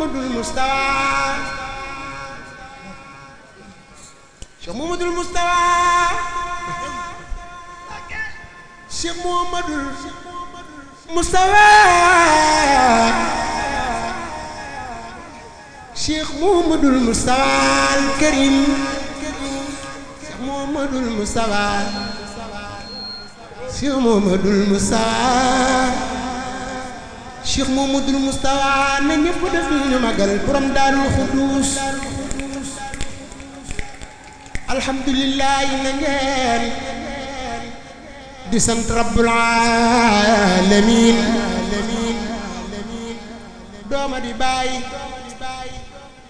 Muhammadul Mustafa Cheikh Muhammadul Mustafa Cheikh Muhammadul Mustafa Cheikh Muhammadul Mustafa al Karim Cheikh Muhammadul Mustafa Cheikh Muhammadul Mustafa Cheikh Muhammadul Mustafa na ñëpp def ñu magal borom Daarul Xuddus alhamdulillah na ngeen di sant rabbul alamin dooma di bàyyi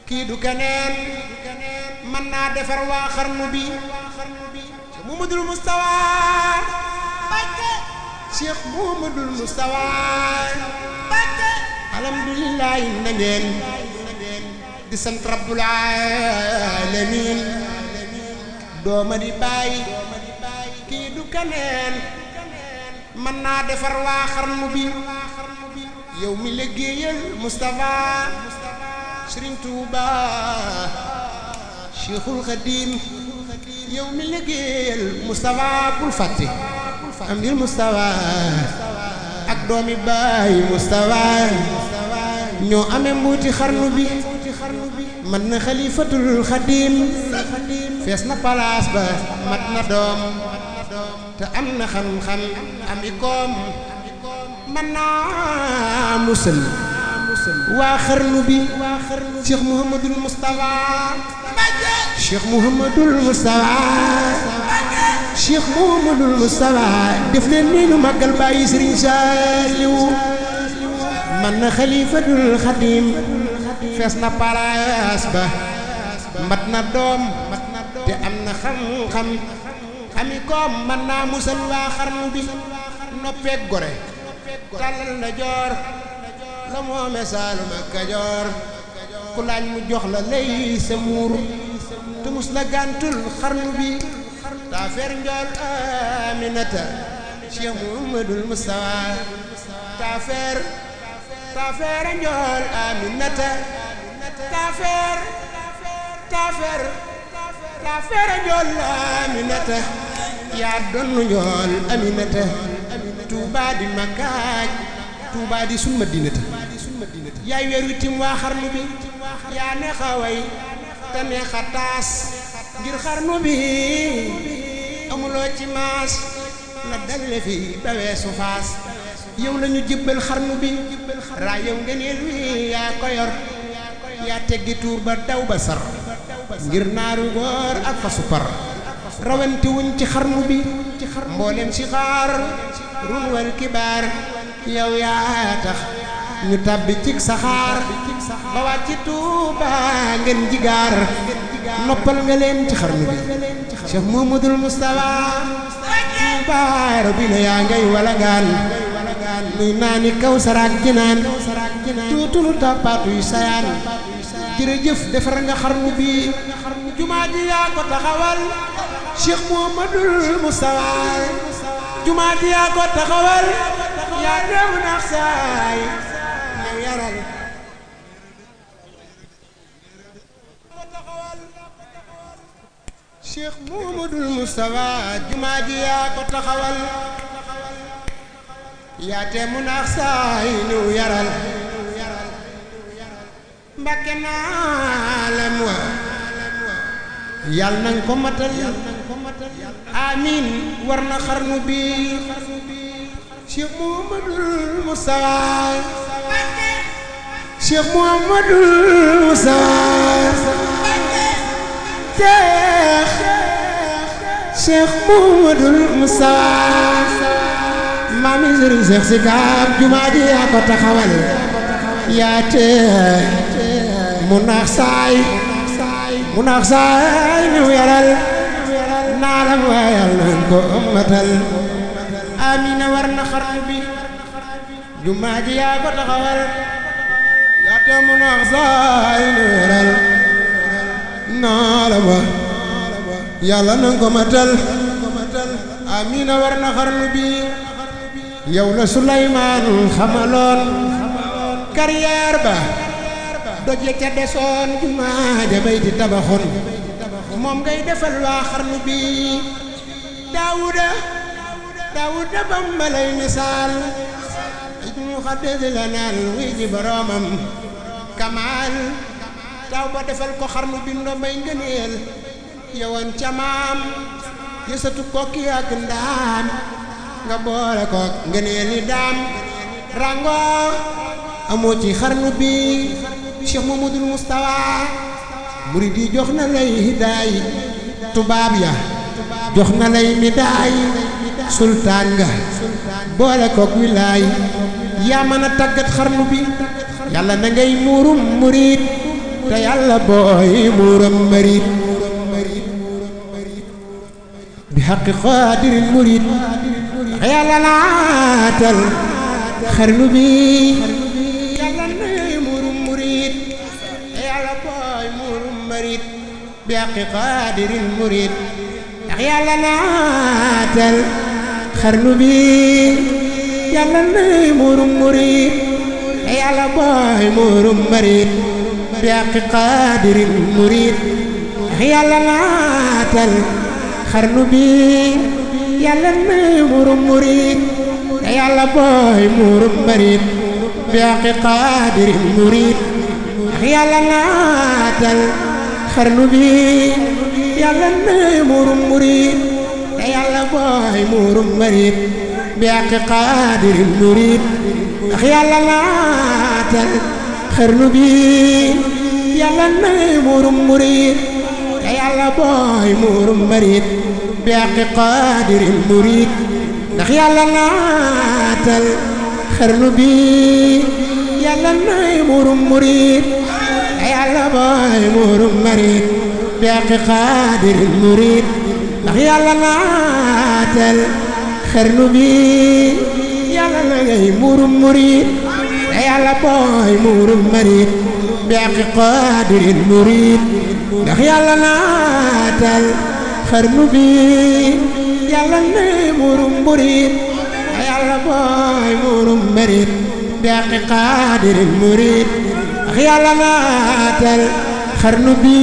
kii du keneen mën naa defar waa xarnu bi Cheikh Muhammadul Mustafa Cheikh Muhammadul Mustafa alhamdulillah na ngeen di sant rabbul alamin dooma di bàyyi kii du keneen mën naa defar waa xarnu bi yow mi liggéeyal Mustafa Sëriñ Tuuba Cheikhul Khadim yow mi liggéeyal Mustafa bul fàtte am ngir Mustafa ak doomi baay Mustafa ñoo amee mbuuti xarnu bi mat na xalifatul Khadim fees na palaas ba mat na doom te am na xam-xam am ikoom mën naa musal waa xarnu bi Cheikh Muhammadul Mustafa Cheikh Muhammadul Mustafa Cheikh Muhammadul Mustafa def leen nii nu màggal bàyyi Sëriñ Saaliw man na xalifatul Xadim fees na palaas ba mat na doom te am na xam-xam ami koom mën naa musal waa xarnu bi noppeek gore tàllal na joor la moome Saalum ak Kajoor ku laaj mu jox la lay sa muur te mus la gàntul xarnu bi taafeer njool Aminata Cheikh Muhammadul Mustafa taafeer njool Aminata taafeer njool Aminata yaa donnu njool Aminata Tuubaa di makkaaj Tuubaa di sun madinata yaay weeru tim waa xarnu bi yaa neexa way te neexa taas ngir xarnu bi amuloo ci maas la dalle fi ba weesu faas yow lañu jébbal xarnu bi raa yow ngeneel wi yaa ko yor yaa teggi tuur ba daw ba sar ngir naaru góor ak fasu par rawanti wuñ ci xarnu bi mboolem si xaar run wal kibaar yow yaa tax ñu tàbbi cig saxaar ba wàcc ci Tuuba ngeen jigaar noppal nga leen ci xarnu bi Cheikh Muhammadul Mustafa Tuuba bi la yaa ngay walangaan nuy naani kaw saraak jinaan tuutulu tàppaatuy sayaan jërëjëf defar nga xarnu bi jumaa ji yaa ko taxawal Cheikh Muhammadul Mustafa jumaa ji yaa ko taxawal yaa dew nax saay ñëw yaral Cheikh Muhammadul Mustafa jumaa ji yaa ko taxawal yaa teemu nax saay ñëw yaral Mbàkke naa lem wa yàlla nañ ko matal amiin war na xarnu bi Cheikh Muhammadul Mustafa Cheikh Muhammadul Mustafa Cheikh Muhammadul Mustafa maami Sëriñ Seex Sikaab jumaa ji yaa ko taxawal yaa tee mu naax saay ñu yaral naalam waayal nañ ko ëmmatal amina war na xarnu bi jumaa ji yaa ko taxawal yaa tee mu naax saay ñu yaral naalam wa yàlla nañ ko matal amina war na xarnu bi yow la Suleymaan xamaloon carrière ba doj ya ca desoon jumaa ja bay di tabaxoon moom ngay defal waa xarnu bi Daawuda Bamba lay misaal ñu xaddis la naan wuy ji boroomam kamaal taw ba defal ko xarnu bi ndombay ngëneel yowoon ca maam yësatu kokki ak ndaam nga boole ko ngëneel ni daam rango amoo ci xarnu bi Cheikh Mamadou Moustapha murid yi jox na lay hidaay tubaab ya jox na lay midaay sultaan nga boole kook wilaay yaa mën a tàggat xarnu bi yàlla na ngay muurum murid te yàlla booy muuram marid bi xaqi xaadiril murid yàlla naatal xarnu bi yàlla na ngay muurum murid te yàlla booy muurum marid bi xaqi xaadiril murid yàlla naatal xarnu bi yàlla nay muurum murid te yàlla booy muurum marid bi àqi qaadirin murid yàlla naatal xarnu bi yàlla nay muurum murid te yàlla booy muurum marid bi àqi qaadirin murid yàlla naatal xarnu bi yàlla nay muurum murid te yàlla booy muurum marid bi àqi qaadirin murid ndax yàlla naatal xarnu bi yàlla nay muurum murid te yàlla booy muurum marid bi àqi qaadirin murid ndax yàlla naatal xarnu bi yàlla nay muurum murid te yàlla booy muurum marid bi àqi qaadirin murid ndax yàlla naatal xarnu bi yàlla na ngay muurum murid te yàlla booy muurum marid bi àqi qaadirin murid ndax yàlla naatal xarnu bi yàlla na ngay muurum murid te yàlla booy muurum marid bi àqi qaadirin murid ndax yàlla naatal xarnu bi